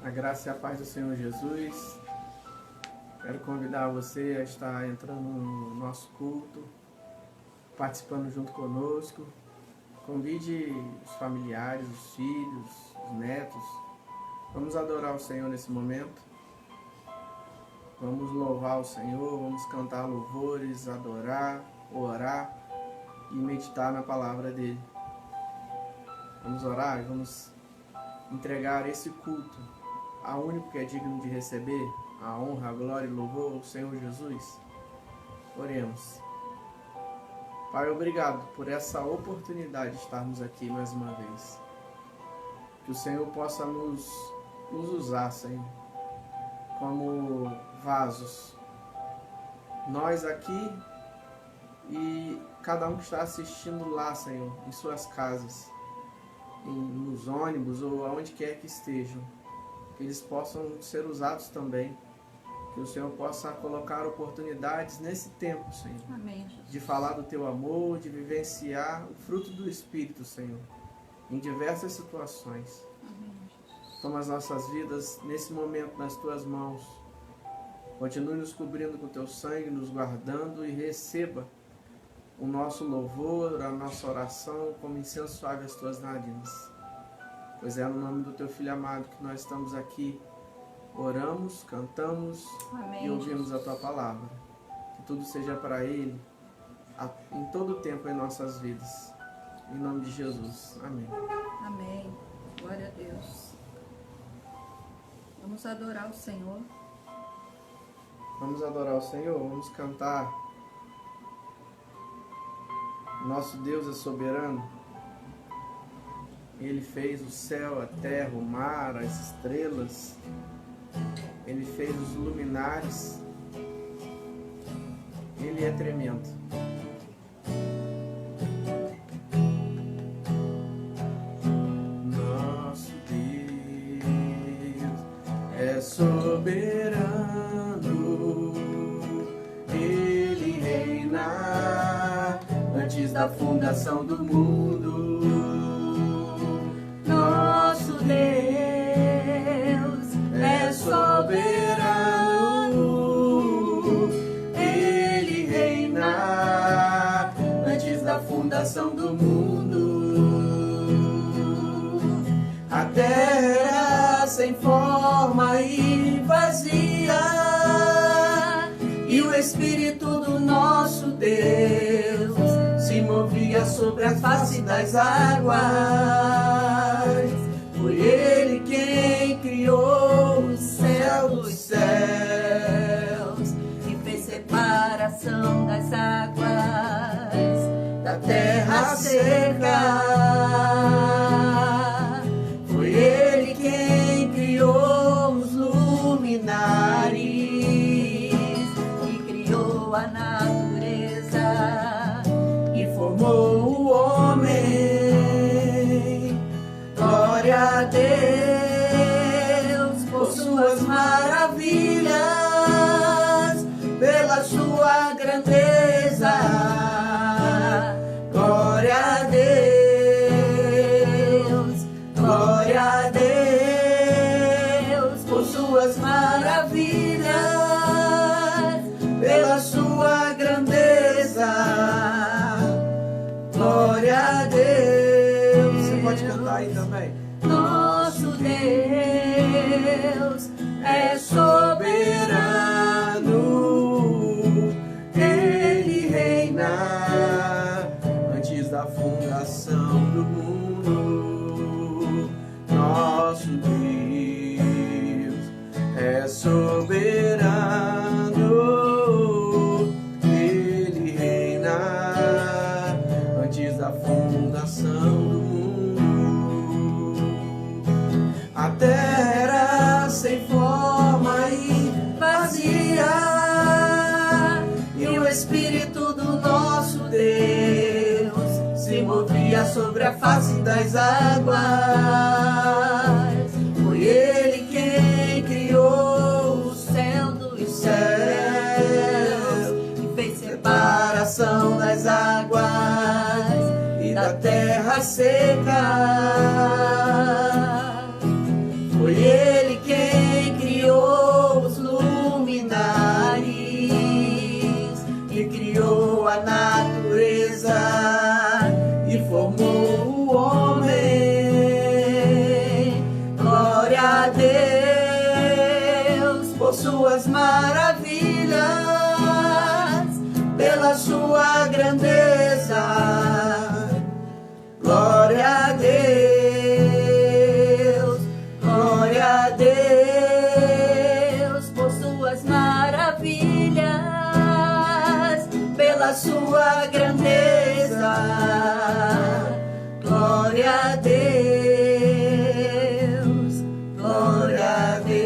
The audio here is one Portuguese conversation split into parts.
A graça e a paz do Senhor Jesus. Quero convidar você a estar entrando no nosso culto, participando junto conosco. Convide os familiares, os filhos, os netos. Vamos adorar o Senhor nesse momento. Vamos louvar o Senhor, vamos cantar louvores, adorar, orar e meditar na palavra dele. Vamos orar e vamos entregar esse culto ao único que é digno de receber a honra, a glória e o louvor ao Senhor Jesus. Oremos. Pai, obrigado por essa oportunidade de estarmos aqui mais uma vez. Que o Senhor possa nos usar, Senhor, como vasos. Nós aqui e cada um que está assistindo lá, Senhor, em suas casas, nos ônibus ou aonde quer que estejam. Que eles possam ser usados também. Que o Senhor possa colocar oportunidades nesse tempo, Senhor. Amém, Jesus. De falar do Teu amor, de vivenciar o fruto do Espírito, Senhor, em diversas situações. Amém, Jesus. Toma as nossas vidas nesse momento nas Tuas mãos. Continue nos cobrindo com Teu sangue, nos guardando e receba o nosso louvor, a nossa oração como incenso suave às Tuas narinas. Pois é no nome do Teu Filho amado que nós estamos aqui. Oramos, cantamos. Amém, e ouvimos Jesus. a Tua palavra. Que tudo seja para Ele, em todo o tempo em nossas vidas. Em nome de Jesus. Amém. Amém. Glória a Deus. Vamos adorar o Senhor. Vamos adorar o Senhor, vamos cantar. Nosso Deus é soberano. Ele fez o céu, a terra, o mar, as estrelas. Ele fez os luminares. Ele é tremendo. Nosso Deus é soberano. Ele reina antes da fundação do mundo. Nosso Deus é soberano. Ele reina antes da fundação do mundo. A terra sem forma e vazia, e o Espírito do nosso Deus se movia sobre a face das águas. Foi Ele quem criou o céu dos céus E fez separação das águas da terra seca. Foi Ele quem criou os luminares e criou a natureza. e formou o homem. Glória a Deus por suas maravilhas, pela sua grandeza. Glória a Deus, glória a Deus por suas maravilhas, pela sua grandeza. Glória a Deus. Você pode cantar aí também. Nosso Deus é Soberano, Ele reina antes da fundação do mundo. Nosso Deus é soberano, Ele reina antes da fundação do mundo. A terra sem forma e vazia, e o Espírito do nosso Deus se movia sobre a face das águas. Foi Ele quem criou o céu dos céus e fez separação das águas e da terra seca. Foi Ele quem criou a natureza e formou o homem. Glória a Deus por suas maravilhas, pela sua grandeza. Glória a Deus, glória a Deus por suas maravilhas, pela sua grandeza. Glória a Deus, glória a Deus.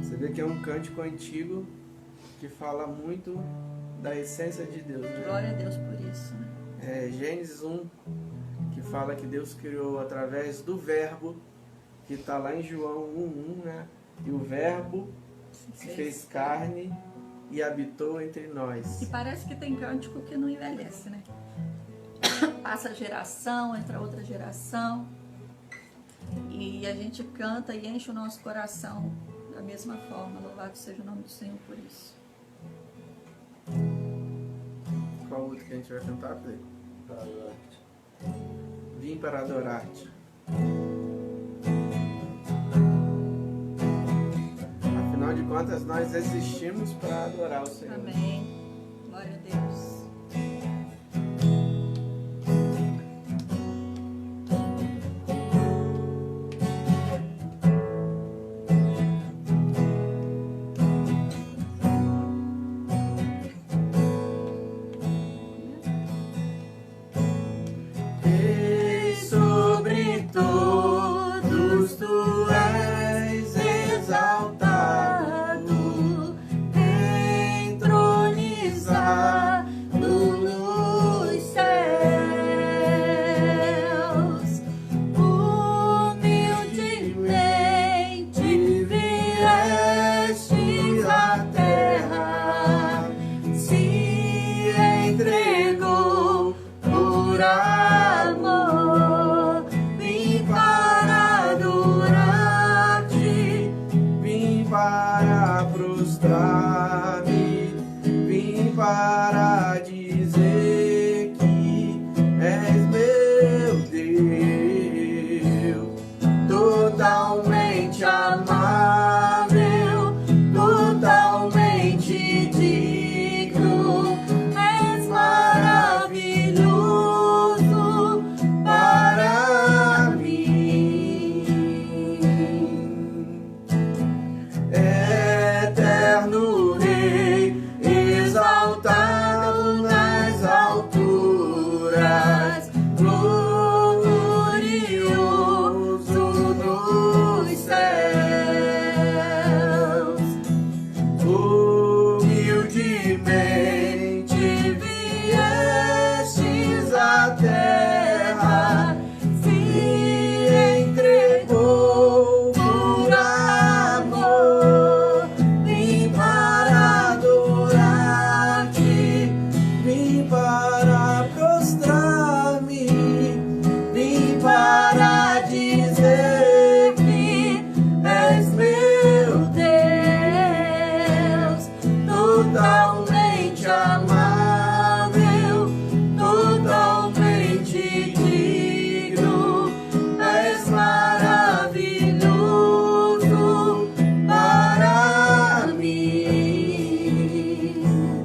Você vê que é um cântico antigo que fala muito da essência de Deus, né? Glória a Deus por isso. É Gênesis 1, que fala que Deus criou através do verbo, que está lá em João 1:1, né? E o verbo se fez carne e habitou entre nós. E parece que tem cântico que não envelhece, né? Passa geração, entra outra geração, e a gente canta e enche o nosso coração da mesma forma. Louvado seja o nome do Senhor por isso. Qual outro que a gente vai cantar, Felipe? Vim para adorar-te. Afinal de contas, nós existimos para adorar o Senhor. Amém. Glória a Deus. Ei, sobre todos tu és exaltado, entronizado nos céus. Humildemente viestes à terra, se entregou por amor. Vim para adorar-te, vim para prostrar-me, vim para dizer que és meu Deus, totalmente amável, totalmente digno, és maravilhoso para mim. Eterno Rei, exaltado nas alturas, glorioso nos céus. Humildemente viestes à terra, se entregou por amor. Vim para adorar-te, vim para prostrar-me, vim para dizer que és meu Deus, totalmente amável, totalmente digno, és maravilhoso para mim.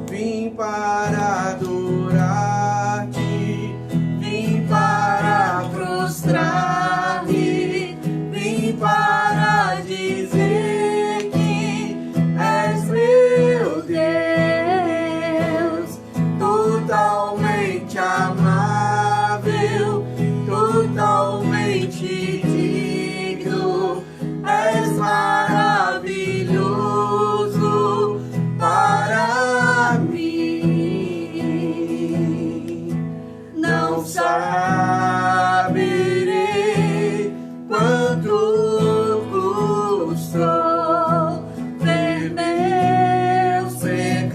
Vim para adorar-te, vim para prostrar-me, vim para dizer que és meu Deus, totalmente amável, totalmente digno, és maravilhoso para mim. Não saberei quanto custou ver meus pecados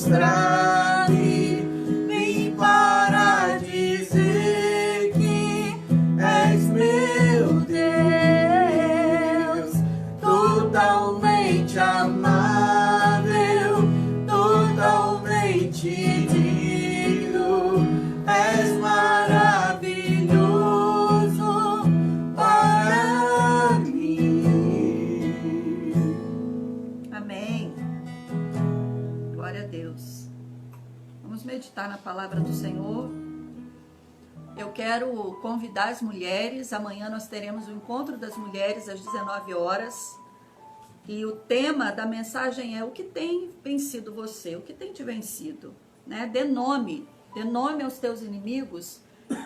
mostrar-me, vim para dizer que és meu Deus, totalmente amável, totalmente digno, és maravilhoso para mim. Amém. Glória a Deus. Vamos meditar na palavra do Senhor. Eu quero convidar as mulheres. Amanhã nós teremos o encontro das mulheres às 19 horas. E o tema da mensagem é: o que tem vencido você? O que tem te vencido? Né? Dê nome aos teus inimigos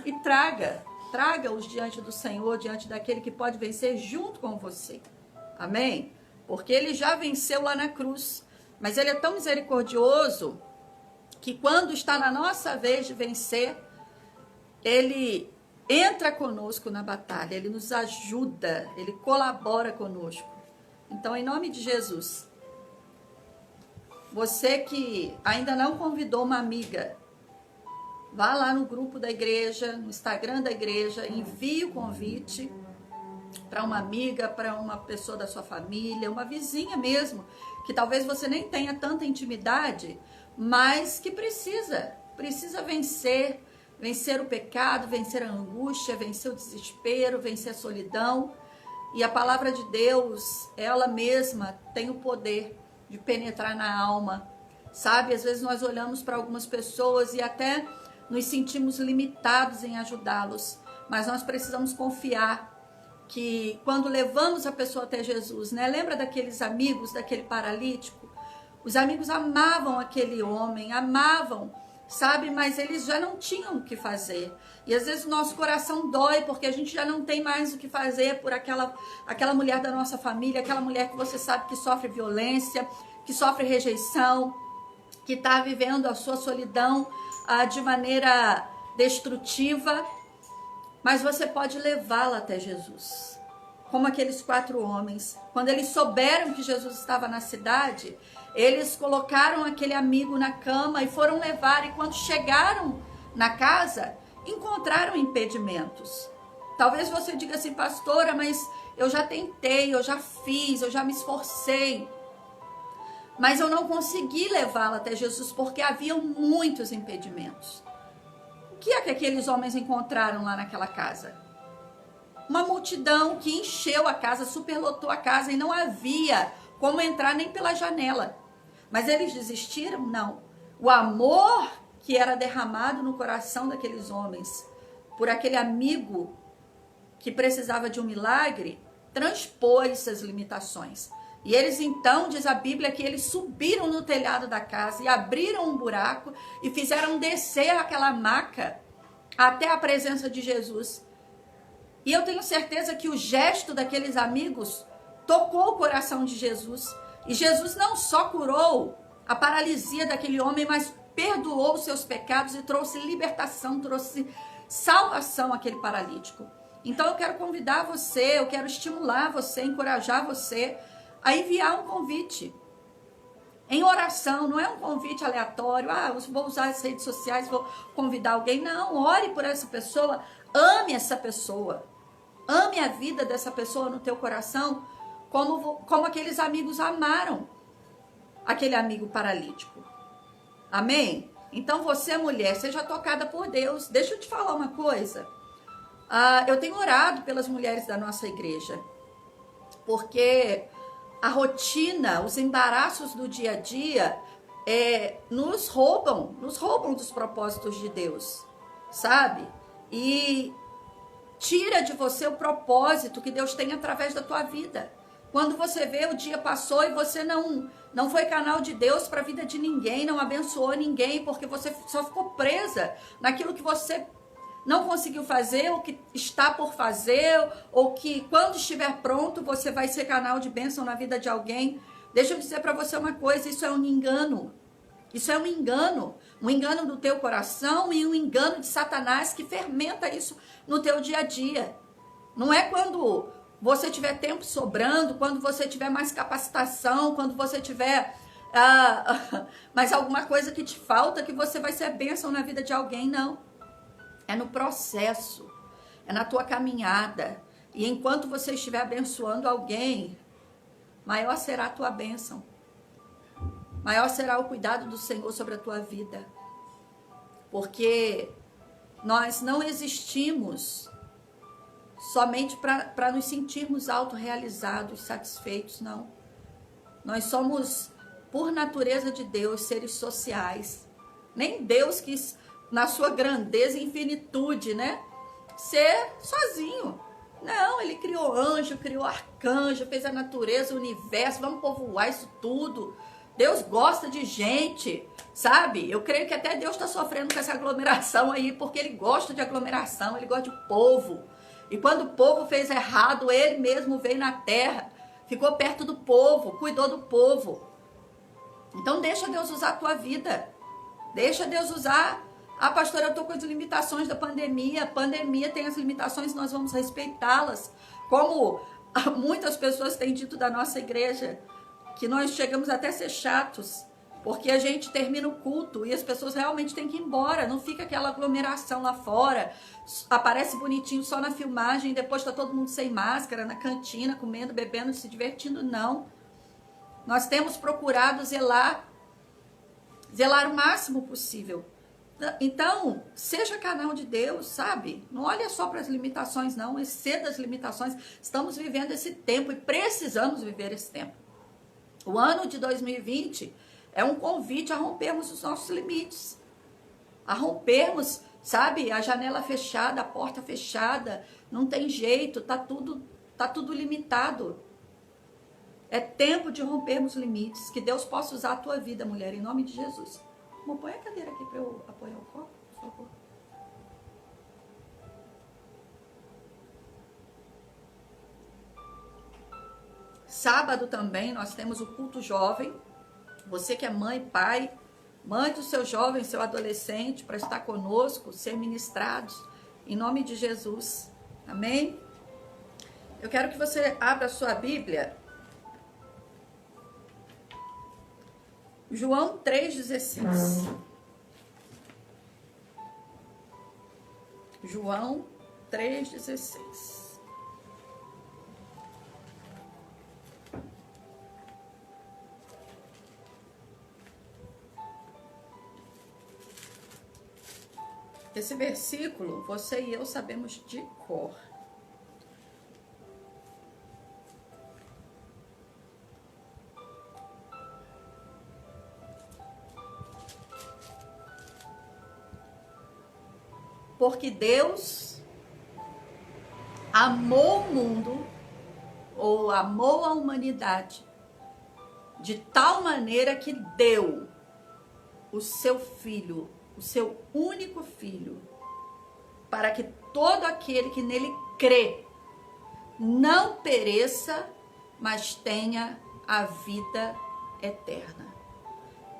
e traga-os diante do Senhor, diante daquele que pode vencer junto com você. Amém? Porque ele já venceu lá na cruz. Mas ele é tão misericordioso que quando está na nossa vez de vencer, ele entra conosco na batalha, ele nos ajuda, ele colabora conosco. Então, em nome de Jesus, você que ainda não convidou uma amiga, vá lá no grupo da igreja, no Instagram da igreja, envie o convite para uma amiga, para uma pessoa da sua família, uma vizinha mesmo, que talvez você nem tenha tanta intimidade, mas que precisa vencer o pecado, vencer a angústia, vencer o desespero, vencer a solidão. E a palavra de Deus, ela mesma tem o poder de penetrar na alma, sabe? Às vezes nós olhamos para algumas pessoas e até nos sentimos limitados em ajudá-los, mas nós precisamos confiar que quando levamos a pessoa até Jesus, né? Lembra daqueles amigos, daquele paralítico? Os amigos amavam aquele homem, amavam, sabe? Mas eles já não tinham o que fazer. E às vezes o nosso coração dói porque a gente já não tem mais o que fazer por aquela mulher da nossa família, aquela mulher que você sabe que sofre violência, que sofre rejeição, que está vivendo a sua solidão de maneira destrutiva. Mas você pode levá-la até Jesus. Como aqueles 4 homens. Quando eles souberam que Jesus estava na cidade, eles colocaram aquele amigo na cama e foram levar. E quando chegaram na casa, encontraram impedimentos. Talvez você diga assim: pastora, mas eu já tentei, eu já fiz, eu já me esforcei, mas eu não consegui levá-la até Jesus porque haviam muitos impedimentos. O que é que aqueles homens encontraram lá naquela casa? Uma multidão que encheu a casa, superlotou a casa e não havia como entrar nem pela janela. Mas eles desistiram? Não. O amor que era derramado no coração daqueles homens por aquele amigo que precisava de um milagre, transpôs as limitações. E eles então, diz a Bíblia, que eles subiram no telhado da casa e abriram um buraco e fizeram descer aquela maca até a presença de Jesus. E eu tenho certeza que o gesto daqueles amigos tocou o coração de Jesus. E Jesus não só curou a paralisia daquele homem, mas perdoou os seus pecados e trouxe libertação, trouxe salvação àquele paralítico. Então eu quero convidar você, eu quero estimular você, encorajar você a enviar um convite em oração. Não é um convite aleatório: eu vou usar as redes sociais, vou convidar alguém. Não, ore por essa pessoa, ame essa pessoa, ame a vida dessa pessoa no teu coração, como aqueles amigos amaram aquele amigo paralítico. Amém? Então você, mulher, seja tocada por Deus. Deixa eu te falar uma coisa. Eu tenho orado pelas mulheres da nossa igreja, porque a rotina, os embaraços do dia a dia nos roubam dos propósitos de Deus, sabe? E tira de você o propósito que Deus tem através da tua vida. Quando você vê, o dia passou e você não foi canal de Deus para a vida de ninguém, não abençoou ninguém, porque você só ficou presa naquilo que você não conseguiu fazer, ou que está por fazer, ou que quando estiver pronto você vai ser canal de bênção na vida de alguém. Deixa eu dizer para você uma coisa: isso é um engano. Isso é um engano do teu coração e um engano de Satanás que fermenta isso no teu dia a dia. Não é quando você tiver tempo sobrando, quando você tiver mais capacitação, quando você tiver mas alguma coisa que te falta que você vai ser bênção na vida de alguém, não. É no processo, é na tua caminhada. E enquanto você estiver abençoando alguém, maior será a tua bênção. Maior será o cuidado do Senhor sobre a tua vida. Porque nós não existimos somente para nos sentirmos autorrealizados, satisfeitos, não. Nós somos, por natureza de Deus, seres sociais. Nem Deus quis, na sua grandeza e infinitude, né, ser sozinho. Não, ele criou anjo, criou arcanjo, fez a natureza, o universo, vamos povoar isso tudo. Deus gosta de gente, sabe? Eu creio que até Deus está sofrendo com essa aglomeração aí, porque ele gosta de aglomeração, ele gosta de povo. E quando o povo fez errado, ele mesmo veio na terra, ficou perto do povo, cuidou do povo. Então deixa Deus usar a tua vida. Deixa Deus usar. Ah, pastora, eu estou com as limitações da pandemia. A pandemia tem as limitações, nós vamos respeitá-las. Como muitas pessoas têm dito da nossa igreja, que nós chegamos até a ser chatos, porque a gente termina o culto e as pessoas realmente têm que ir embora. Não fica aquela aglomeração lá fora, aparece bonitinho só na filmagem e depois está todo mundo sem máscara, na cantina, comendo, bebendo, se divertindo. Não. Nós temos procurado zelar o máximo possível. Então, seja canal de Deus, sabe? Não olha só para as limitações, não. Exceda as limitações. Estamos vivendo esse tempo e precisamos viver esse tempo. O ano de 2020 é um convite a rompermos os nossos limites. A rompermos, sabe? A janela fechada, a porta fechada. Não tem jeito, tá tudo limitado. É tempo de rompermos limites. Que Deus possa usar a tua vida, mulher, em nome de Jesus. Amor, põe a cadeira aqui para eu apoiar o copo, por favor. Sábado também nós temos o culto jovem. Você que é mãe, pai, mande o seu jovem, seu adolescente para estar conosco, ser ministrados, em nome de Jesus. Amém? Eu quero que você abra a sua Bíblia. João 3,16. João 3,16. Esse versículo, você e eu sabemos de cor. Porque Deus amou o mundo, ou amou a humanidade, de tal maneira que deu o seu filho, o seu único filho, para que todo aquele que nele crê não pereça, mas tenha a vida eterna.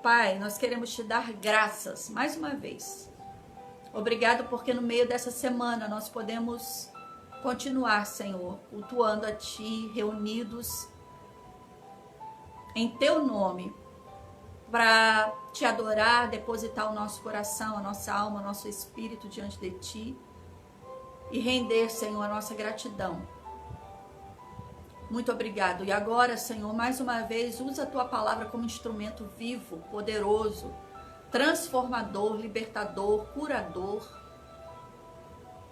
Pai, nós queremos te dar graças mais uma vez. Obrigado porque no meio dessa semana nós podemos continuar, Senhor, cultuando a Ti, reunidos em Teu nome, para Te adorar, depositar o nosso coração, a nossa alma, o nosso espírito diante de Ti e render, Senhor, a nossa gratidão. Muito obrigado. E agora, Senhor, mais uma vez, usa a Tua palavra como instrumento vivo, poderoso, transformador, libertador, curador,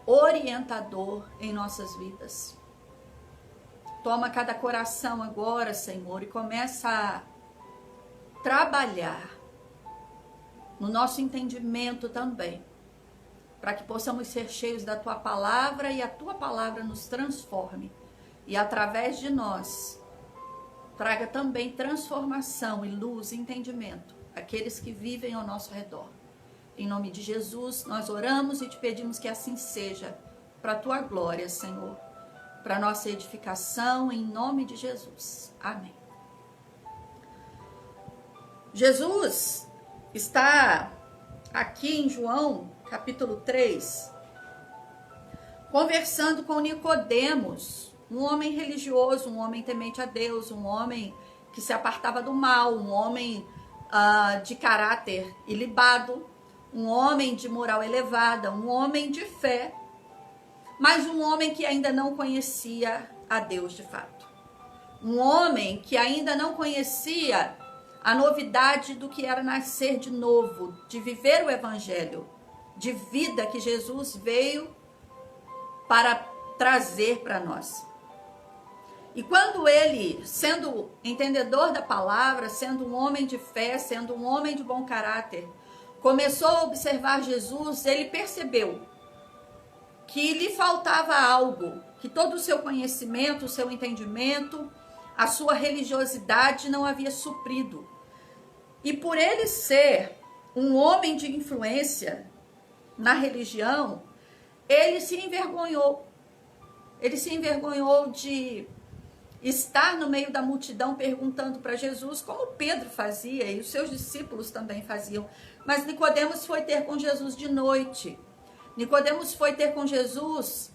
orientador em nossas vidas. Toma cada coração agora, Senhor, e começa a trabalhar no nosso entendimento também, para que possamos ser cheios da Tua palavra e a Tua palavra nos transforme e através de nós traga também transformação e luz e entendimento àqueles que vivem ao nosso redor. Em nome de Jesus, nós oramos e te pedimos que assim seja, para a Tua glória, Senhor, para a nossa edificação, em nome de Jesus. Amém. Jesus está aqui em João, capítulo 3, conversando com Nicodemos, um homem religioso, um homem temente a Deus, um homem que se apartava do mal, um homem de caráter ilibado, um homem de moral elevada, um homem de fé, mas um homem que ainda não conhecia a Deus de fato. Um homem que ainda não conhecia a novidade do que era nascer de novo, de viver o evangelho, de vida que Jesus veio para trazer para nós. E quando ele, sendo entendedor da palavra, sendo um homem de fé, sendo um homem de bom caráter, começou a observar Jesus, ele percebeu que lhe faltava algo, que todo o seu conhecimento, o seu entendimento, a sua religiosidade não havia suprido. E por ele ser um homem de influência na religião, ele se envergonhou. Ele se envergonhou de estar no meio da multidão perguntando para Jesus, como Pedro fazia e os seus discípulos também faziam. Mas Nicodemos foi ter com Jesus de noite. Nicodemos foi ter com Jesus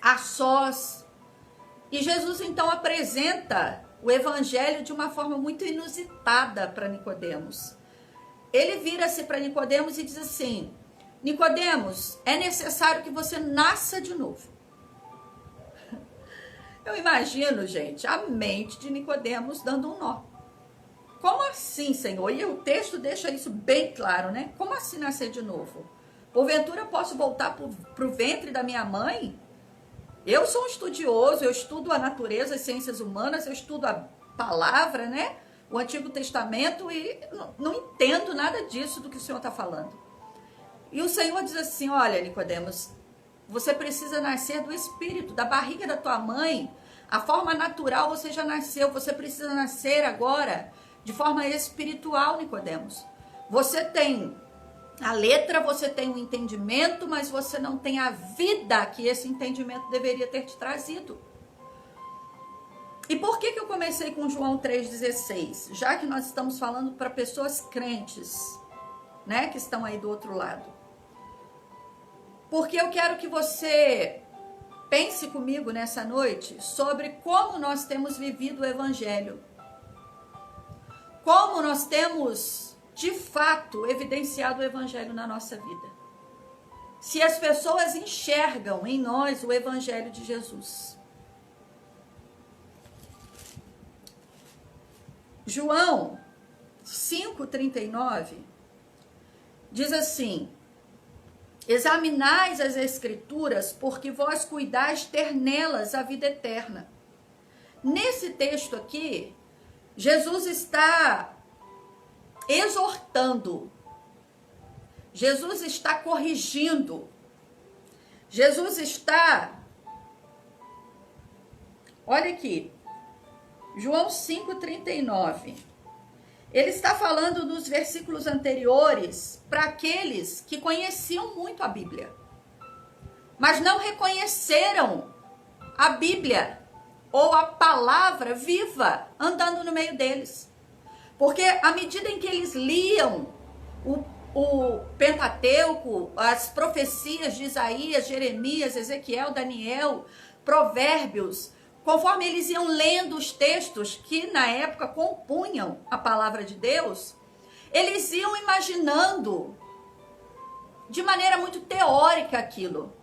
a sós. E Jesus então apresenta o evangelho de uma forma muito inusitada para Nicodemos. Ele vira-se para Nicodemos e diz assim: Nicodemos, é necessário que você nasça de novo. Eu imagino, gente, a mente de Nicodemos dando um nó. Como assim, Senhor? E o texto deixa isso bem claro, né? Como assim nascer de novo? Porventura eu posso voltar para o ventre da minha mãe? Eu sou um estudioso, eu estudo a natureza, as ciências humanas, eu estudo a palavra, né? O Antigo Testamento e não entendo nada disso do que o Senhor está falando. E o Senhor diz assim: olha, Nicodemos, você precisa nascer do Espírito, da barriga da tua mãe. A forma natural você já nasceu, você precisa nascer agora de forma espiritual, Nicodemos. Você tem a letra, você tem o entendimento, mas você não tem a vida que esse entendimento deveria ter te trazido. E por que eu comecei com João 3,16? Já que nós estamos falando para pessoas crentes, né, que estão aí do outro lado. Porque eu quero que você pense comigo nessa noite sobre como nós temos vivido o evangelho. Como nós temos, de fato, evidenciado o evangelho na nossa vida. Se as pessoas enxergam em nós o evangelho de Jesus. João 5,39 diz assim: examinais as escrituras, porque vós cuidais ter nelas a vida eterna. Nesse texto aqui, Jesus está exortando, Jesus está corrigindo, Jesus está, olha aqui, João 5,39. Ele está falando nos versículos anteriores para aqueles que conheciam muito a Bíblia, mas não reconheceram a Bíblia ou a palavra viva andando no meio deles. Porque à medida em que eles liam o Pentateuco, as profecias de Isaías, Jeremias, Ezequiel, Daniel, Provérbios, conforme eles iam lendo os textos que na época compunham a palavra de Deus, eles iam imaginando de maneira muito teórica aquilo.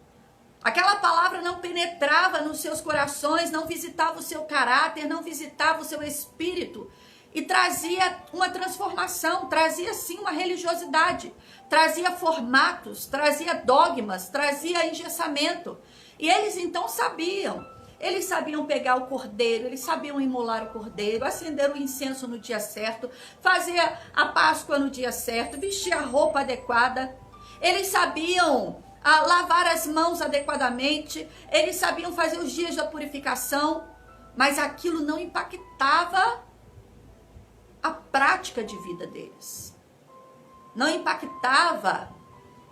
Aquela palavra não penetrava nos seus corações, não visitava o seu caráter, não visitava o seu espírito e trazia uma transformação, trazia sim uma religiosidade, trazia formatos, trazia dogmas, trazia engessamento. E eles então sabiam. Eles sabiam pegar o cordeiro, eles sabiam imolar o cordeiro, acender o incenso no dia certo, fazer a Páscoa no dia certo, vestir a roupa adequada. Eles sabiam lavar as mãos adequadamente, eles sabiam fazer os dias da purificação, mas aquilo não impactava a prática de vida deles. Não impactava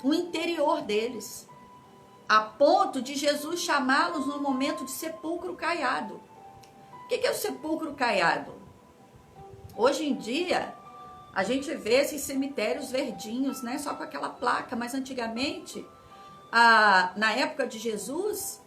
o interior deles. A ponto de Jesus chamá-los no momento de sepulcro caiado. O que é o sepulcro caiado? Hoje em dia, a gente vê esses cemitérios verdinhos, né? Só com aquela placa. Mas antigamente, na época de Jesus,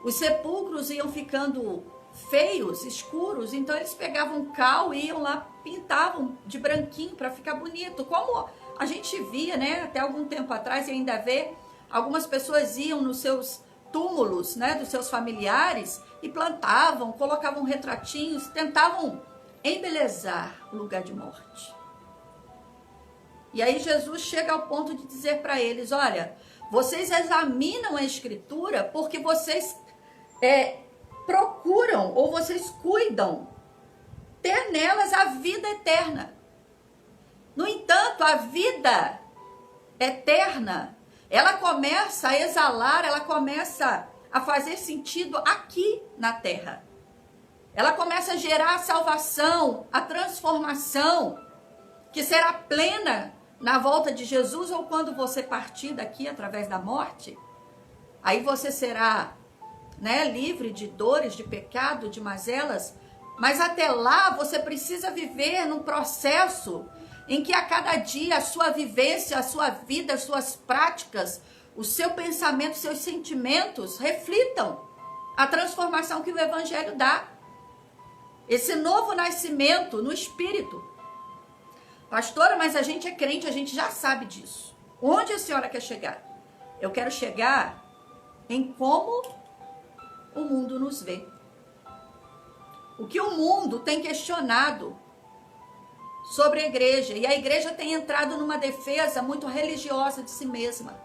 os sepulcros iam ficando feios, escuros, então eles pegavam cal e iam lá, pintavam de branquinho para ficar bonito. Como a gente via, né, até algum tempo atrás e ainda vê, algumas pessoas iam nos seus túmulos, né, dos seus familiares e plantavam, colocavam retratinhos, tentavam embelezar o lugar de morte. E aí Jesus chega ao ponto de dizer para eles, olha, vocês examinam a Escritura porque vocês procuram ou vocês cuidam ter nelas a vida eterna. No entanto, a vida eterna, ela começa a exalar, ela começa a fazer sentido aqui na terra. Ela começa a gerar a salvação, a transformação, que será plena na volta de Jesus ou quando você partir daqui através da morte. Aí você será, né, livre de dores, de pecado, de mazelas. Mas até lá você precisa viver num processo em que a cada dia a sua vivência, a sua vida, as suas práticas, o seu pensamento, seus sentimentos reflitam a transformação que o Evangelho dá. Esse novo nascimento no Espírito. Pastora, mas a gente é crente, a gente já sabe disso. Onde a senhora quer chegar? Eu quero chegar em como o mundo nos vê. O que o mundo tem questionado sobre a igreja. E a igreja tem entrado numa defesa muito religiosa de si mesma.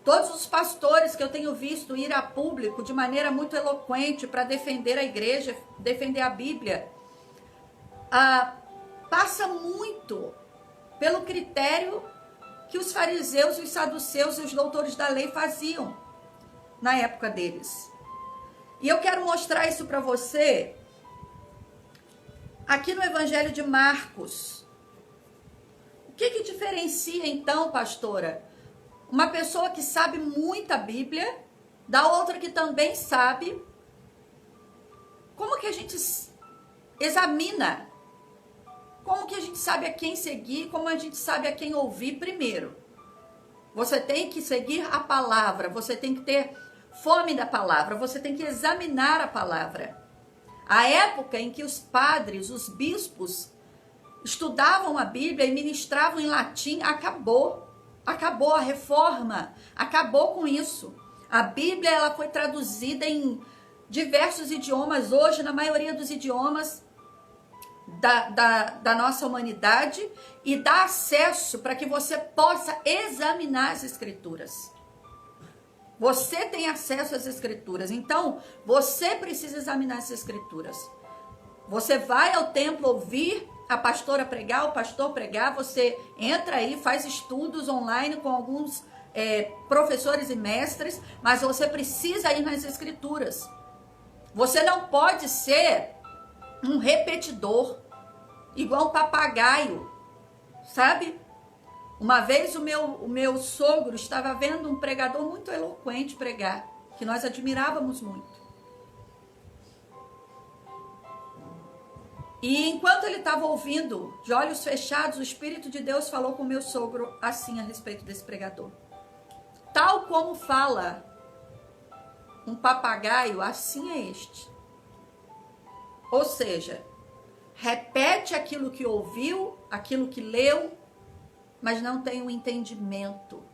Todos os pastores que eu tenho visto ir a público de maneira muito eloquente para defender a igreja, defender a Bíblia, passa muito pelo critério que os fariseus, os saduceus e os doutores da lei faziam na época deles. E eu quero mostrar isso para você aqui no Evangelho de Marcos. O que diferencia então, pastora, uma pessoa que sabe muita Bíblia da outra que também sabe? Como que a gente examina? Como que a gente sabe a quem seguir? Como a gente sabe a quem ouvir primeiro? Você tem que seguir a palavra, você tem que ter fome da palavra, você tem que examinar a palavra. A época em que os padres, os bispos, estudavam a Bíblia e ministravam em latim, acabou. Acabou a reforma, acabou com isso. A Bíblia ela foi traduzida em diversos idiomas, hoje na maioria dos idiomas da nossa humanidade, e dá acesso para que você possa examinar as Escrituras. Você tem acesso às Escrituras, então você precisa examinar as Escrituras. Você vai ao templo ouvir a pastora pregar, o pastor pregar, você entra aí, faz estudos online com alguns professores e mestres, mas você precisa ir nas Escrituras. Você não pode ser um repetidor, igual um papagaio, sabe? Uma vez o meu sogro estava vendo um pregador muito eloquente pregar, que nós admirávamos muito. E enquanto ele estava ouvindo, de olhos fechados, o Espírito de Deus falou com o meu sogro assim a respeito desse pregador. Tal como fala um papagaio, assim é este. Ou seja, repete aquilo que ouviu, aquilo que leu, mas não tem um entendimento.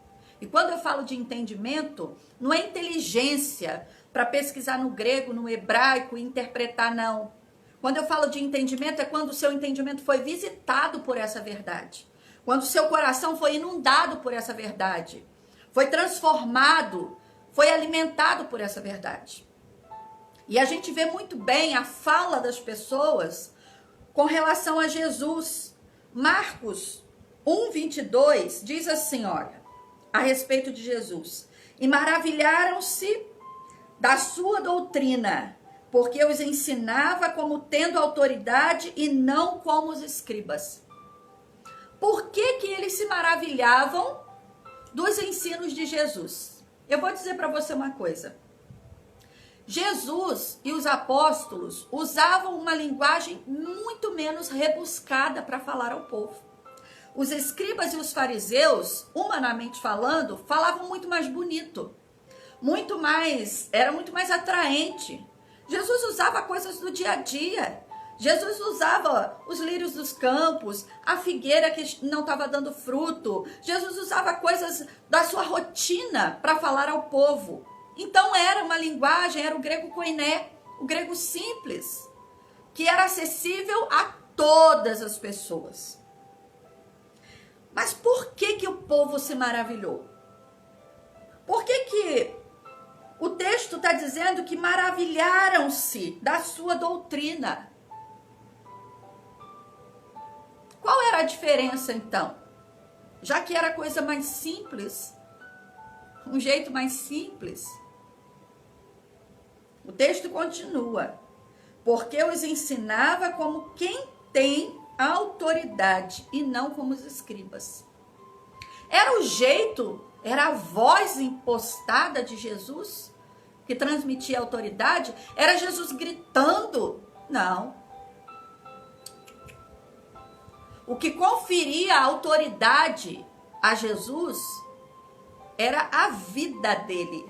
E quando eu falo de entendimento, não é inteligência para pesquisar no grego, no hebraico e interpretar, não. Quando eu falo de entendimento, é quando o seu entendimento foi visitado por essa verdade. Quando o seu coração foi inundado por essa verdade. Foi transformado, foi alimentado por essa verdade. E a gente vê muito bem a fala das pessoas com relação a Jesus. Marcos 1:22 diz assim, olha, a respeito de Jesus. E maravilharam-se da sua doutrina, porque os ensinava como tendo autoridade e não como os escribas. Por que que eles se maravilhavam dos ensinos de Jesus? Eu vou dizer para você uma coisa. Jesus e os apóstolos usavam uma linguagem muito menos rebuscada para falar ao povo. Os escribas e os fariseus, humanamente falando, falavam muito mais bonito, era muito mais atraente, Jesus usava coisas do dia a dia. Jesus usava os lírios dos campos, a figueira que não estava dando fruto. Jesus usava coisas da sua rotina para falar ao povo. Então era uma linguagem, era o grego koiné, o grego simples, que era acessível a todas as pessoas. Mas por que o povo se maravilhou? Por que o texto está dizendo que maravilharam-se da sua doutrina? Qual era a diferença então? Já que era coisa mais simples, um jeito mais simples. O texto continua. Porque os ensinava como quem tem autoridade e não como os escribas. Era o jeito, era a voz impostada de Jesus que transmitia autoridade? Era Jesus gritando? Não. O que conferia autoridade a Jesus era a vida dele.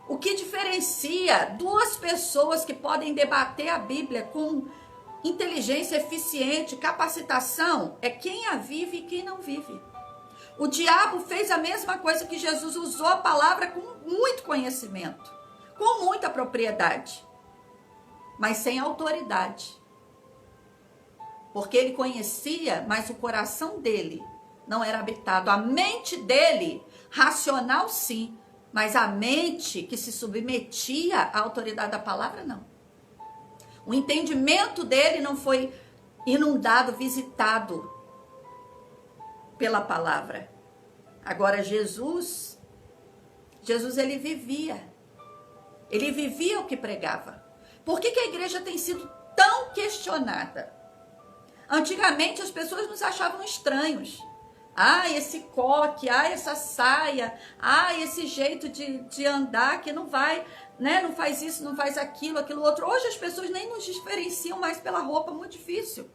O que diferencia duas pessoas que podem debater a Bíblia com inteligência eficiente, capacitação, é quem a vive e quem não vive. O diabo fez a mesma coisa que Jesus, usou a palavra com muito conhecimento, com muita propriedade, mas sem autoridade. Porque ele conhecia, mas o coração dele não era habitado. A mente dele, racional sim, mas a mente que se submetia à autoridade da palavra, não. O entendimento dele não foi inundado, visitado pela palavra. Agora Jesus ele vivia. Ele vivia o que pregava. Por que a igreja tem sido tão questionada? Antigamente as pessoas nos achavam estranhos. Ah, esse coque, ah, essa saia, ah, esse jeito de andar que não vai, né? Não faz isso, não faz aquilo, aquilo outro. Hoje as pessoas nem nos diferenciam mais pela roupa, muito difícil.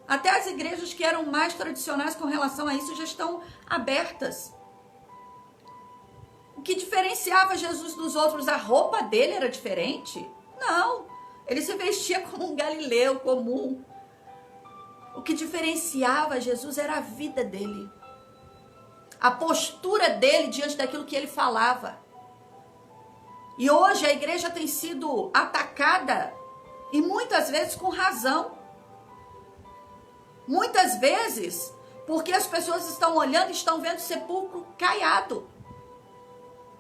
Até as igrejas que eram mais tradicionais com relação a isso já estão abertas. O que diferenciava Jesus dos outros? A roupa dele era diferente? Não, ele se vestia como um galileu comum. O que diferenciava Jesus era a vida dele. A postura dele diante daquilo que ele falava. E hoje a igreja tem sido atacada, e muitas vezes com razão. Muitas vezes porque as pessoas estão olhando e estão vendo sepulcro caiado.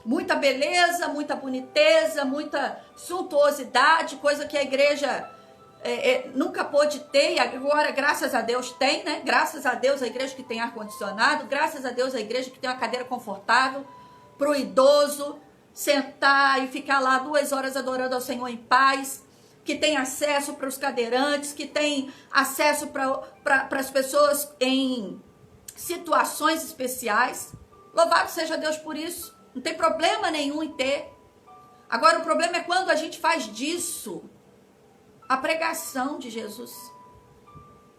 Muita beleza, muita boniteza, muita suntuosidade, coisa que a igreja nunca pôde ter, e agora graças a Deus tem, né? Graças a Deus a igreja que tem ar-condicionado, graças a Deus a igreja que tem uma cadeira confortável para o idoso sentar e ficar lá 2 horas adorando ao Senhor em paz, que tem acesso para os cadeirantes, que tem acesso para as pessoas em situações especiais. Louvado seja Deus por isso, não tem problema nenhum em ter. Agora o problema é quando a gente faz disso a pregação de Jesus.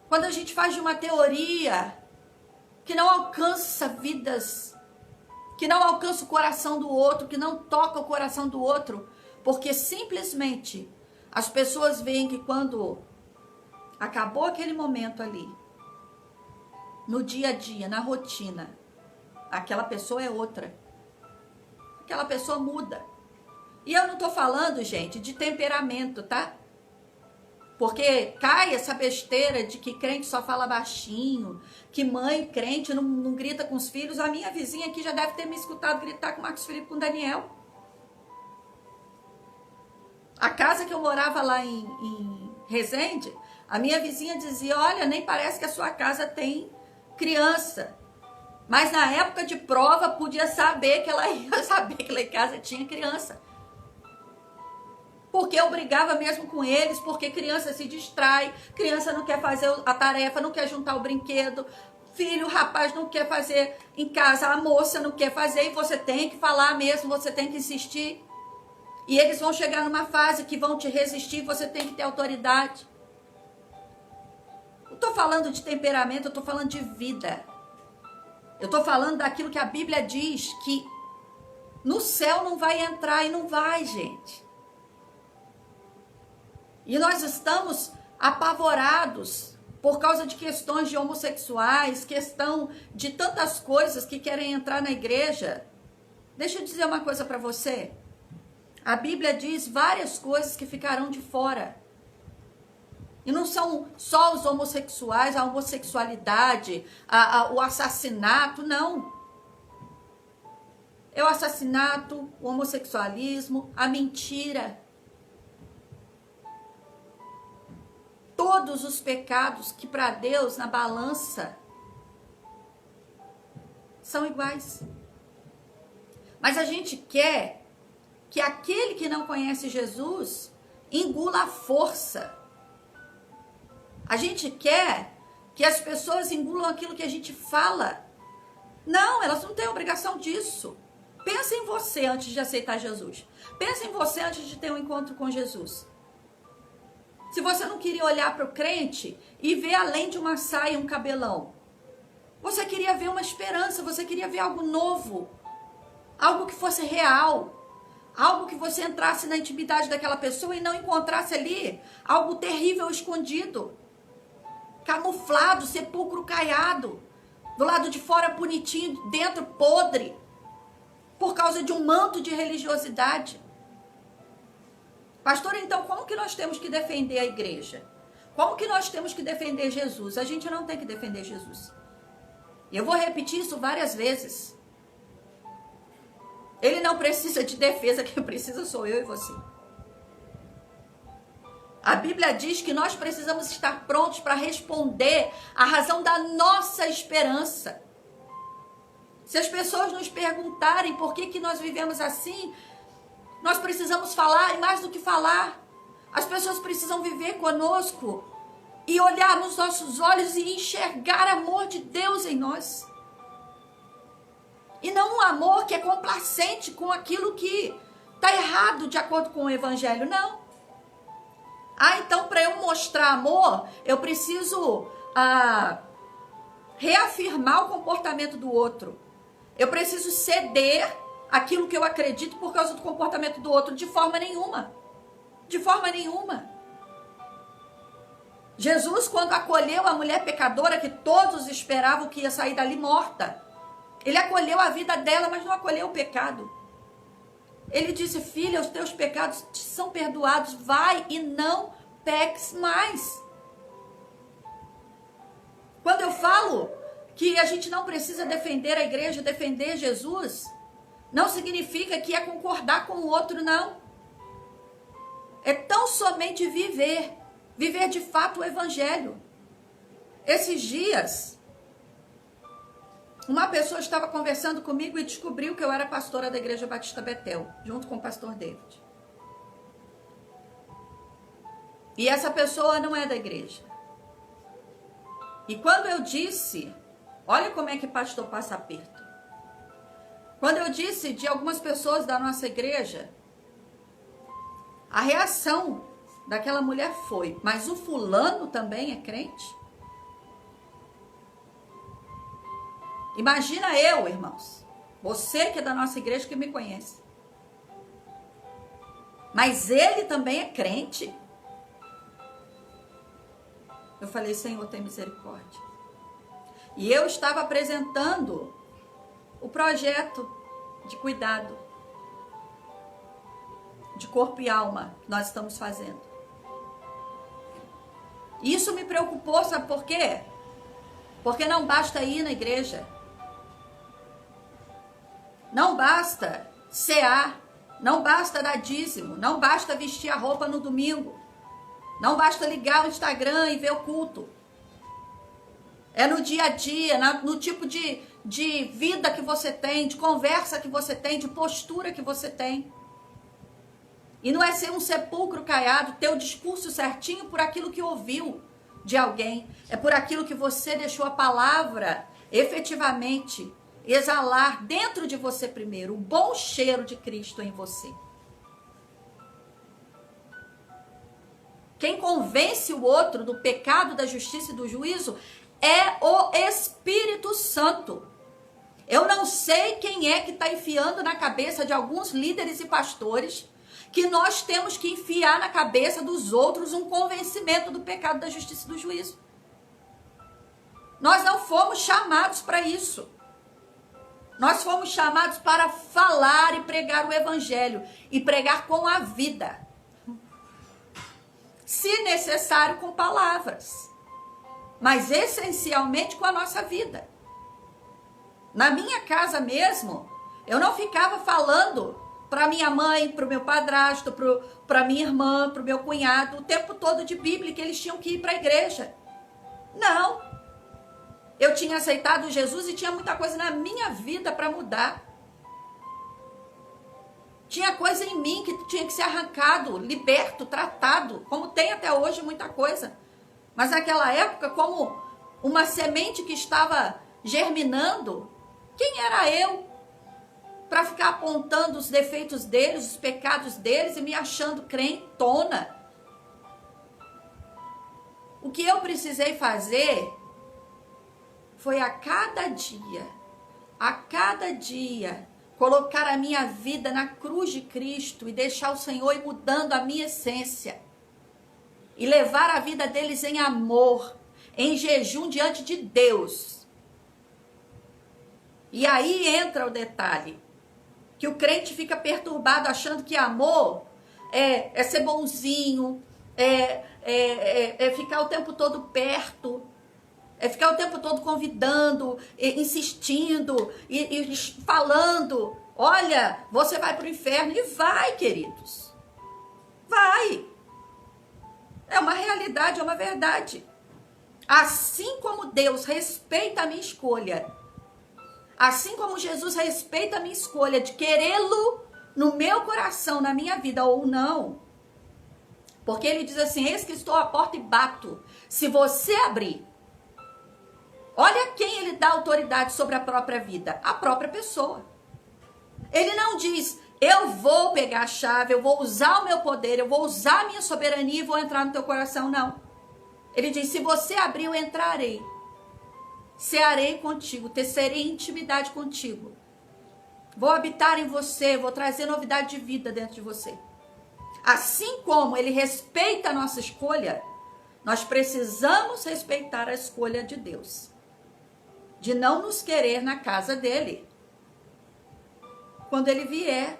Quando a gente faz de uma teoria que não alcança vidas, que não alcança o coração do outro, que não toca o coração do outro, porque simplesmente as pessoas veem que quando acabou aquele momento ali, no dia a dia, na rotina, aquela pessoa é outra. Aquela pessoa muda. E eu não tô falando, gente, de temperamento, tá? Porque cai essa besteira de que crente só fala baixinho, que mãe crente não grita com os filhos. A minha vizinha aqui já deve ter me escutado gritar com o Marcos Felipe, com o Daniel. A casa que eu morava lá em Resende, a minha vizinha dizia, olha, nem parece que a sua casa tem criança. Mas na época de prova, podia saber que ela ia saber que lá em casa tinha criança. Porque eu brigava mesmo com eles, porque criança se distrai, criança não quer fazer a tarefa, não quer juntar o brinquedo, filho, rapaz não quer fazer em casa, a moça não quer fazer, e você tem que falar mesmo, você tem que insistir. E eles vão chegar numa fase que vão te resistir, você tem que ter autoridade. Não estou falando de temperamento, eu estou falando de vida. Eu estou falando daquilo que a Bíblia diz, que no céu não vai entrar, e não vai, gente. E nós estamos apavorados por causa de questões de homossexuais, questão de tantas coisas que querem entrar na igreja. Deixa eu dizer uma coisa para você. A Bíblia diz várias coisas que ficarão de fora. E não são só os homossexuais, a homossexualidade, o assassinato, não. É o assassinato, o homossexualismo, a mentira. Todos os pecados que para Deus, na balança, são iguais. Mas a gente quer que aquele que não conhece Jesus engula a força. A gente quer que as pessoas engulam aquilo que a gente fala. Não, elas não têm obrigação disso. Pensa em você antes de aceitar Jesus. Pensa em você antes de ter um encontro com Jesus. Se você não queria olhar para o crente e ver além de uma saia e um cabelão, você queria ver uma esperança, você queria ver algo novo, algo que fosse real, algo que você entrasse na intimidade daquela pessoa e não encontrasse ali algo terrível escondido, camuflado, sepulcro caiado, do lado de fora bonitinho, dentro podre, por causa de um manto de religiosidade. Pastor, então como que nós temos que defender a igreja? Como que nós temos que defender Jesus? A gente não tem que defender Jesus. Eu vou repetir isso várias vezes. Ele não precisa de defesa, quem precisa sou eu e você. A Bíblia diz que nós precisamos estar prontos para responder à razão da nossa esperança. Se as pessoas nos perguntarem por que nós vivemos assim, nós precisamos falar, e mais do que falar, as pessoas precisam viver conosco e olhar nos nossos olhos e enxergar amor de Deus em nós. E não um amor que é complacente com aquilo que está errado de acordo com o Evangelho, não. Então para eu mostrar amor, eu preciso reafirmar o comportamento do outro. Eu preciso ceder aquilo que eu acredito por causa do comportamento do outro, de forma nenhuma. De forma nenhuma. Jesus, quando acolheu a mulher pecadora, que todos esperavam que ia sair dali morta, ele acolheu a vida dela, mas não acolheu o pecado. Ele disse: filha, os teus pecados te são perdoados, vai e não peques mais. Quando eu falo que a gente não precisa defender a igreja, defender Jesus, não significa que é concordar com o outro, não. É tão somente viver de fato o Evangelho. Esses dias, uma pessoa estava conversando comigo e descobriu que eu era pastora da Igreja Batista Betel, junto com o pastor David. E essa pessoa não é da igreja. E quando eu disse, olha como é que pastor passa aperto. Quando eu disse de algumas pessoas da nossa igreja, a reação daquela mulher foi: mas o fulano também é crente? Imagina eu, irmãos, você que é da nossa igreja que me conhece, mas ele também é crente? Eu falei: Senhor, tem misericórdia. E eu estava apresentando o projeto de cuidado de corpo e alma que nós estamos fazendo. Isso me preocupou, sabe por quê? Porque não basta ir na igreja, não basta cear, não basta dar dízimo, não basta vestir a roupa no domingo, não basta ligar o Instagram e ver o culto. É no dia a dia, no tipo de vida que você tem, de conversa que você tem, de postura que você tem. E não é ser um sepulcro caiado, ter o discurso certinho por aquilo que ouviu de alguém. É por aquilo que você deixou a palavra efetivamente exalar dentro de você primeiro, o bom cheiro de Cristo em você. Quem convence o outro do pecado, da justiça e do juízo é o Espírito Santo. Eu não sei quem é que está enfiando na cabeça de alguns líderes e pastores que nós temos que enfiar na cabeça dos outros um convencimento do pecado, da justiça e do juízo. Nós não fomos chamados para isso. Nós fomos chamados para falar e pregar o evangelho, e pregar com a vida. Se necessário, com palavras, mas essencialmente com a nossa vida. Na minha casa mesmo, eu não ficava falando para minha mãe, para o meu padrasto, para minha irmã, para o meu cunhado, o tempo todo de Bíblia, que eles tinham que ir para a igreja. Não. Eu tinha aceitado Jesus e tinha muita coisa na minha vida para mudar. Tinha coisa em mim que tinha que ser arrancado, liberto, tratado, como tem até hoje muita coisa. Mas naquela época, como uma semente que estava germinando, quem era eu para ficar apontando os defeitos deles, os pecados deles e me achando crentona? O que eu precisei fazer foi a cada dia, colocar a minha vida na cruz de Cristo e deixar o Senhor ir mudando a minha essência. E levar a vida deles em amor, em jejum diante de Deus. E aí entra o detalhe, que o crente fica perturbado achando que amor é ser bonzinho, é ficar o tempo todo perto, é ficar o tempo todo convidando, insistindo e falando, olha, você vai para o inferno. E vai, queridos, vai. É uma realidade, é uma verdade. Assim como Deus respeita a minha escolha, assim como Jesus respeita a minha escolha de querê-lo no meu coração, na minha vida ou não, porque ele diz assim, eis que estou à porta e bato, se você abrir. Olha quem ele dá autoridade sobre a própria vida, a própria pessoa. Ele não diz, eu vou pegar a chave, eu vou usar o meu poder, eu vou usar a minha soberania e vou entrar no teu coração, não. Ele diz, se você abrir, eu entrarei. Cearei contigo, tecerei intimidade contigo. Vou habitar em você, vou trazer novidade de vida dentro de você. Assim como ele respeita a nossa escolha, nós precisamos respeitar a escolha de Deus. De não nos querer na casa dele. Quando ele vier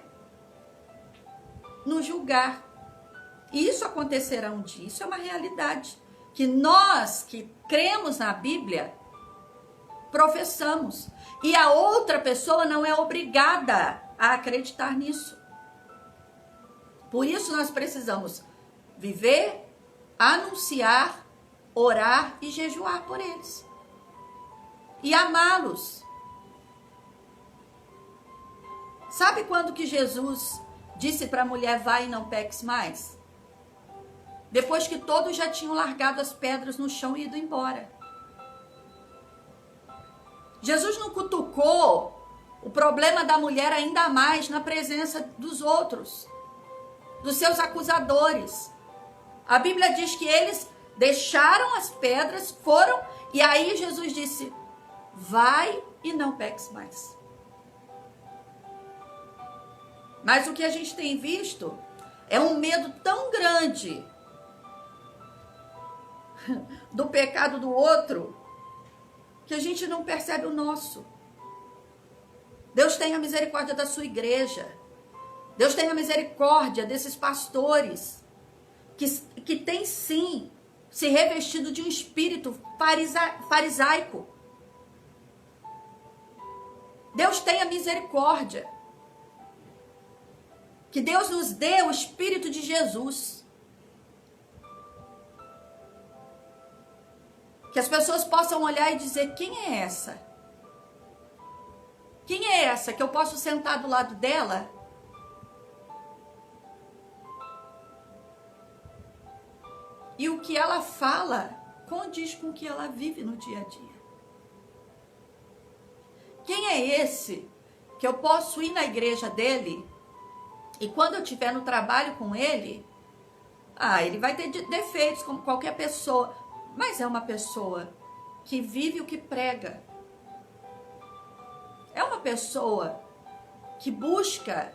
nos julgar. E isso acontecerá um dia, isso é uma realidade. Que nós que cremos na Bíblia, professamos. E a outra pessoa não é obrigada a acreditar nisso. Por isso nós precisamos viver, anunciar, orar e jejuar por eles. E amá-los. Sabe quando que Jesus disse para a mulher, vai e não peques mais? Depois que todos já tinham largado as pedras no chão e ido embora. Jesus não cutucou o problema da mulher ainda mais na presença dos outros, dos seus acusadores. A Bíblia diz que eles deixaram as pedras, foram, e aí Jesus disse, vai e não peques mais. Mas o que a gente tem visto é um medo tão grande do pecado do outro, que a gente não percebe o nosso. Deus tenha misericórdia da sua igreja. Deus tenha misericórdia desses pastores que tem sim se revestido de um espírito farisaico. Deus tenha misericórdia. Que Deus nos dê o Espírito de Jesus. Que as pessoas possam olhar e dizer, quem é essa? Quem é essa que eu posso sentar do lado dela? E o que ela fala condiz com o que ela vive no dia a dia. Quem é esse que eu posso ir na igreja dele e quando eu estiver no trabalho com ele, ele vai ter defeitos como qualquer pessoa, mas é uma pessoa que vive o que prega. É pessoa que busca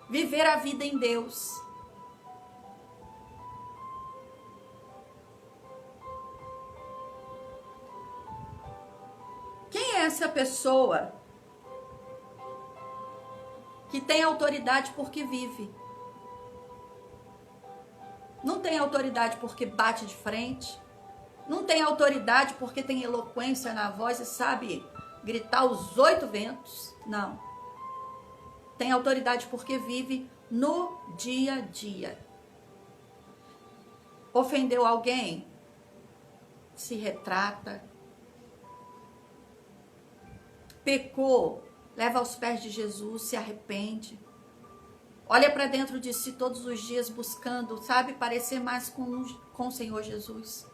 viver a vida em Deus. Quem é essa pessoa que tem autoridade porque vive? Não tem autoridade porque bate de frente. Não tem autoridade porque tem eloquência na voz e sabe gritar os 8 ventos. Não. Tem autoridade porque vive no dia a dia. Ofendeu alguém? Se retrata. Pecou? Leva aos pés de Jesus, se arrepende. Olha para dentro de si todos os dias buscando, sabe, parecer mais com o Senhor Jesus.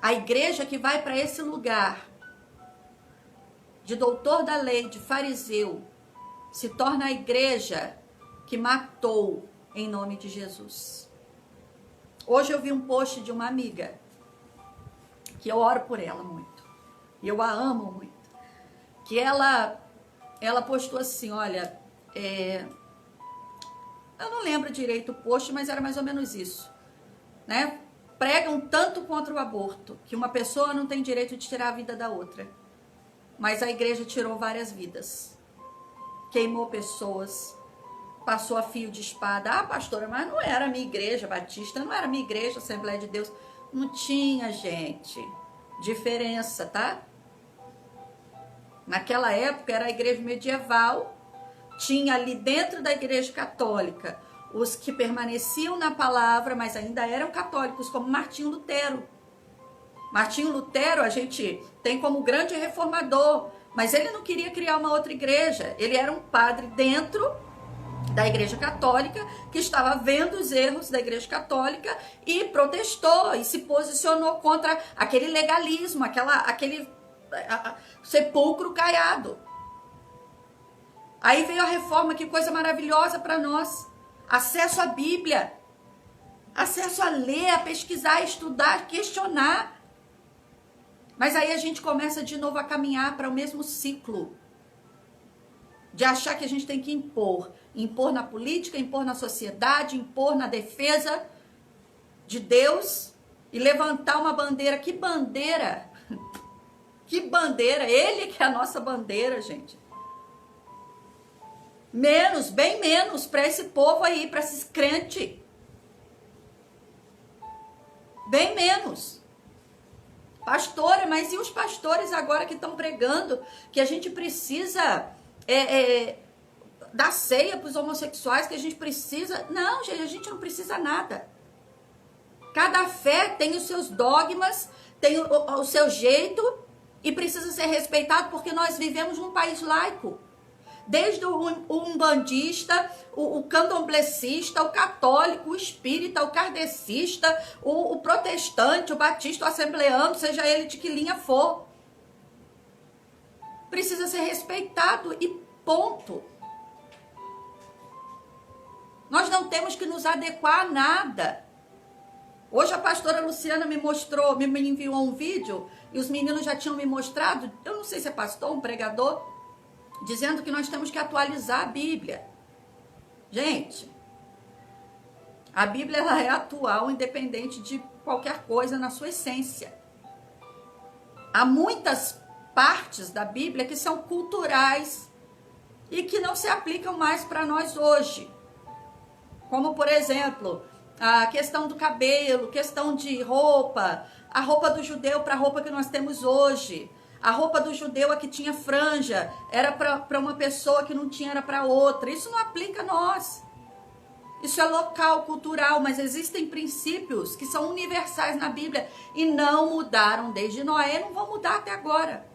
A igreja que vai para esse lugar de doutor da lei, de fariseu, se torna a igreja que matou em nome de Jesus. Hoje eu vi um post de uma amiga, que eu oro por ela muito, e eu a amo muito, que ela postou assim, olha, eu não lembro direito o post, mas era mais ou menos isso, né? Pregam tanto contra o aborto, que uma pessoa não tem direito de tirar a vida da outra. Mas a igreja tirou várias vidas. Queimou pessoas, passou a fio de espada. Ah, pastora, mas não era a minha igreja batista, não era a minha igreja, Assembleia de Deus. Não tinha, gente, diferença, tá? Naquela época era a igreja medieval, tinha ali dentro da igreja católica os que permaneciam na palavra, mas ainda eram católicos, como Martinho Lutero. Martinho Lutero a gente tem como grande reformador, mas ele não queria criar uma outra igreja. Ele era um padre dentro da igreja católica, que estava vendo os erros da igreja católica e protestou e se posicionou contra aquele legalismo, aquele sepulcro caiado. Aí veio a reforma, que coisa maravilhosa para nós. Acesso à Bíblia, acesso a ler, a pesquisar, a estudar, a questionar. Mas aí a gente começa de novo a caminhar para o mesmo ciclo de achar que a gente tem que impor na política, impor na sociedade, impor na defesa de Deus e levantar uma bandeira. Que bandeira? Que bandeira? Ele que é a nossa bandeira, gente. Menos, bem menos para esse povo aí, para esses crentes. Bem menos. Pastora, mas e os pastores agora que estão pregando que a gente precisa dar ceia para os homossexuais, que a gente precisa... Não, gente, a gente não precisa nada. Cada fé tem os seus dogmas, tem o seu jeito e precisa ser respeitado porque nós vivemos num país laico. Desde o umbandista, o candomblessista, o católico, o espírita, o kardecista, o protestante, o batista, o assembleano, seja ele de que linha for. Precisa ser respeitado e ponto. Nós não temos que nos adequar a nada. Hoje a pastora Luciana me enviou um vídeo e os meninos já tinham me mostrado, eu não sei se é pastor, um pregador, dizendo que nós temos que atualizar a Bíblia. Gente, a Bíblia ela é atual, independente de qualquer coisa na sua essência. Há muitas partes da Bíblia que são culturais e que não se aplicam mais para nós hoje. Como, por exemplo, a questão do cabelo, questão de roupa, a roupa do judeu para a roupa que nós temos hoje. A roupa do judeu a que tinha franja, era para uma pessoa que não tinha, era para outra. Isso não aplica a nós. Isso é local, cultural, mas existem princípios que são universais na Bíblia e não mudaram desde Noé, não vão mudar até agora.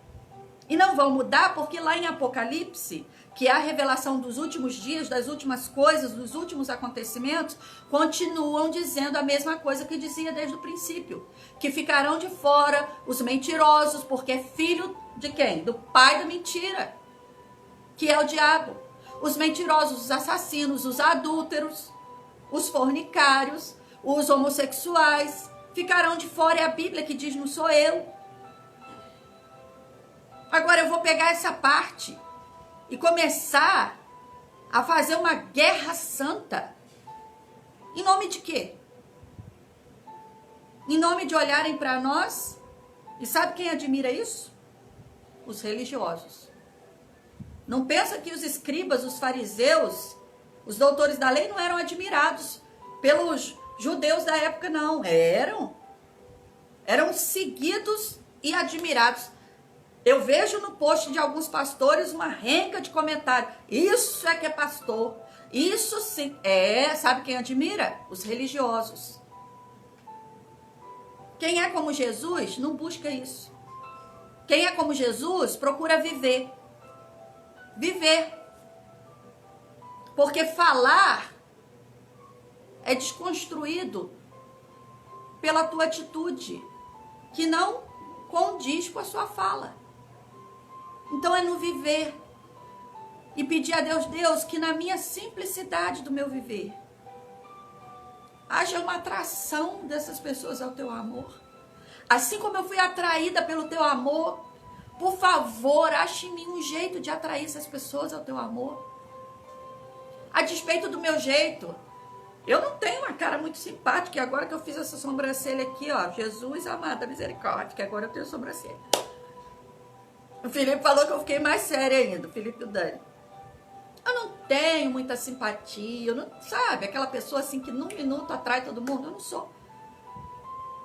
E não vão mudar porque lá em Apocalipse, que é a revelação dos últimos dias, das últimas coisas, dos últimos acontecimentos, continuam dizendo a mesma coisa que dizia desde o princípio. Que ficarão de fora os mentirosos, porque é filho de quem? Do pai da mentira, que é o diabo. Os mentirosos, os assassinos, os adúlteros, os fornicários, os homossexuais, ficarão de fora. É a Bíblia que diz, não sou eu. Agora eu vou pegar essa parte e começar a fazer uma guerra santa. Em nome de quê? Em nome de olharem para nós. E sabe quem admira isso? Os religiosos. Não pensa que os escribas, os fariseus, os doutores da lei não eram admirados pelos judeus da época, não. Eram seguidos e admirados. Eu vejo no post de alguns pastores uma renca de comentário. Isso é que é pastor. Isso sim. Sabe quem admira? Os religiosos. Quem é como Jesus não busca isso. Quem é como Jesus procura viver. Viver. Porque falar é desconstruído pela tua atitude, que não condiz com a sua fala. Então é no viver. E pedir a Deus, Deus, que na minha simplicidade do meu viver, haja uma atração dessas pessoas ao teu amor. Assim como eu fui atraída pelo teu amor, por favor, ache em mim um jeito de atrair essas pessoas ao teu amor. A despeito do meu jeito. Eu não tenho uma cara muito simpática, e agora que eu fiz essa sobrancelha aqui, ó, Jesus amado, misericórdia, que agora eu tenho sobrancelha. O Felipe falou que eu fiquei mais séria ainda, o Felipe e o Dani. Eu não tenho muita simpatia, eu não, sabe, aquela pessoa assim que num minuto atrai todo mundo, eu não sou.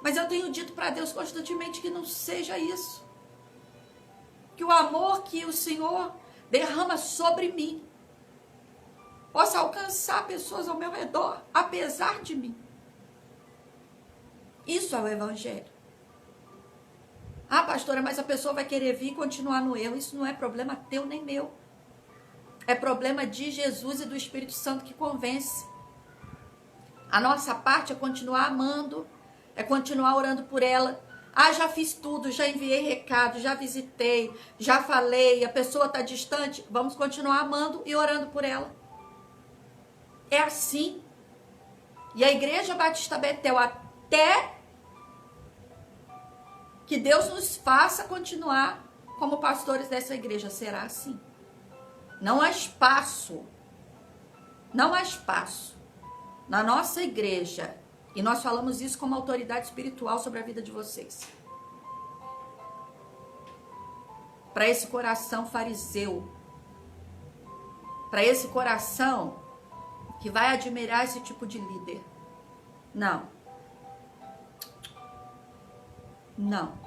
Mas eu tenho dito para Deus constantemente que não seja isso. Que o amor que o Senhor derrama sobre mim possa alcançar pessoas ao meu redor, apesar de mim. Isso é o Evangelho. Ah, pastora, mas a pessoa vai querer vir e continuar no erro. Isso não é problema teu nem meu. É problema de Jesus e do Espírito Santo que convence. A nossa parte é continuar amando, é continuar orando por ela. Ah, já fiz tudo, já enviei recado, já visitei, já falei, a pessoa está distante. Vamos continuar amando e orando por ela. É assim. E a Igreja Batista Betel, até que Deus nos faça continuar como pastores dessa igreja, será assim. Não há espaço. Não há espaço na nossa igreja. E nós falamos isso como autoridade espiritual sobre a vida de vocês. Para esse coração fariseu. Para esse coração que vai admirar esse tipo de líder. Não. Não.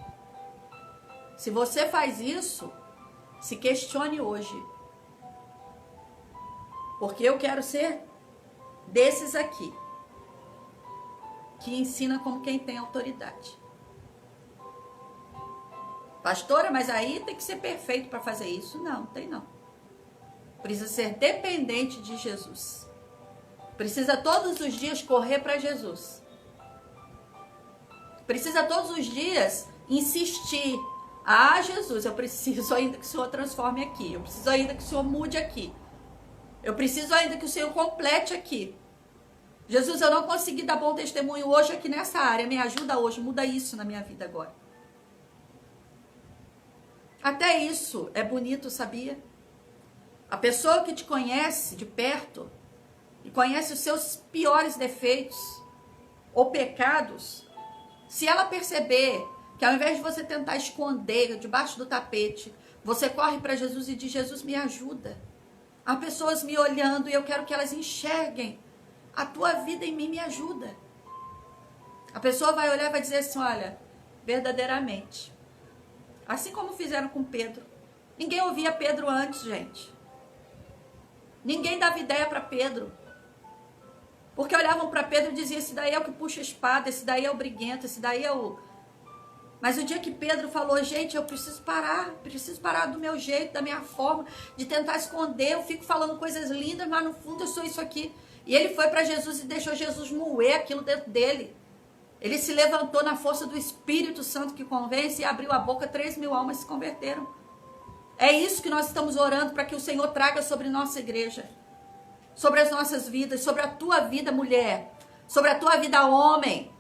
Se você faz isso, se questione hoje. Porque eu quero ser desses aqui, que ensina como quem tem autoridade. Pastora, mas aí tem que ser perfeito para fazer isso? Não, tem não. Precisa ser dependente de Jesus. Precisa todos os dias correr para Jesus. Precisa todos os dias insistir. Ah, Jesus, eu preciso ainda que o Senhor transforme aqui. Eu preciso ainda que o Senhor mude aqui. Eu preciso ainda que o Senhor complete aqui. Jesus, eu não consegui dar bom testemunho hoje aqui nessa área. Me ajuda hoje, muda isso na minha vida agora. Até isso é bonito, sabia? A pessoa que te conhece de perto e conhece os seus piores defeitos ou pecados, se ela perceber que ao invés de você tentar esconder debaixo do tapete, você corre para Jesus e diz, Jesus, me ajuda. Há pessoas me olhando e eu quero que elas enxerguem a tua vida em mim, me ajuda. A pessoa vai olhar e vai dizer assim, olha, verdadeiramente. Assim como fizeram com Pedro. Ninguém ouvia Pedro antes, gente. Ninguém dava ideia para Pedro. Porque olhavam para Pedro e diziam, esse daí é o que puxa a espada, esse daí é o briguento, esse daí é o... Mas o dia que Pedro falou, gente, eu preciso parar do meu jeito, da minha forma, de tentar esconder, eu fico falando coisas lindas, mas no fundo eu sou isso aqui. E ele foi para Jesus e deixou Jesus moer aquilo dentro dele. Ele se levantou na força do Espírito Santo que convence e abriu a boca, 3.000 almas se converteram. É isso que nós estamos orando para que o Senhor traga sobre nossa igreja, sobre as nossas vidas, sobre a tua vida, mulher, sobre a tua vida, homem.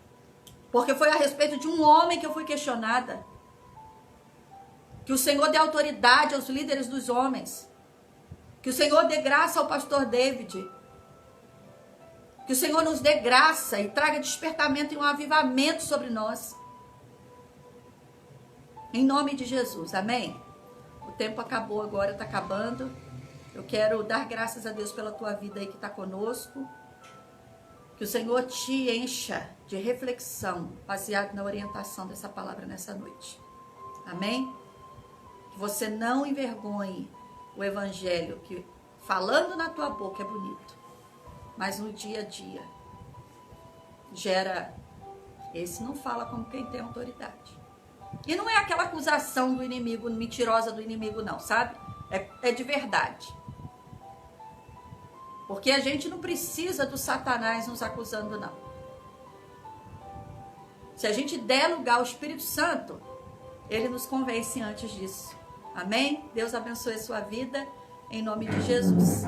Porque foi a respeito de um homem que eu fui questionada. Que o Senhor dê autoridade aos líderes dos homens. Que o Senhor dê graça ao pastor David. Que o Senhor nos dê graça e traga despertamento e um avivamento sobre nós. Em nome de Jesus, amém? O tempo acabou agora, está acabando. Eu quero dar graças a Deus pela tua vida aí que está conosco. Que o Senhor te encha de reflexão, baseado na orientação dessa palavra nessa noite. Amém? Que você não envergonhe o evangelho, que falando na tua boca é bonito, mas no dia a dia gera... Esse não fala como quem tem autoridade. E não é aquela acusação do inimigo, mentirosa do inimigo não, sabe? É de verdade. Porque a gente não precisa do Satanás nos acusando, não. Se a gente der lugar ao Espírito Santo, ele nos convence antes disso. Amém? Deus abençoe a sua vida, em nome de Jesus.